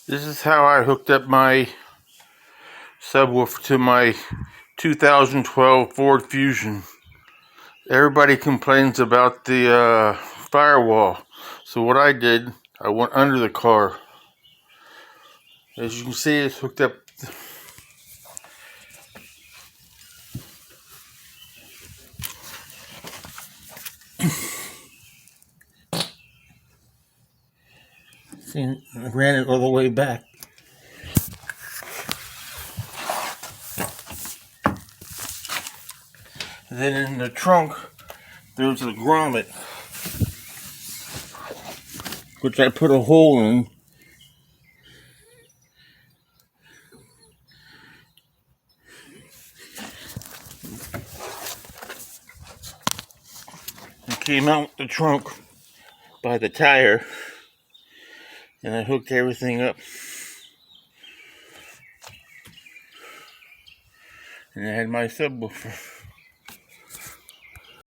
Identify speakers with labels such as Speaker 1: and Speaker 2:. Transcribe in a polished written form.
Speaker 1: This is how I hooked up my subwoofer to my 2012 Ford Fusion. Everybody complains about the firewall. So what I did, I went under the car. As you can see, it's hooked up. See, I ran it all the way back. And then in the trunk, there's a grommet, which I put a hole in. It came out the trunk by the tire, and I hooked everything up. And I had my subwoofer.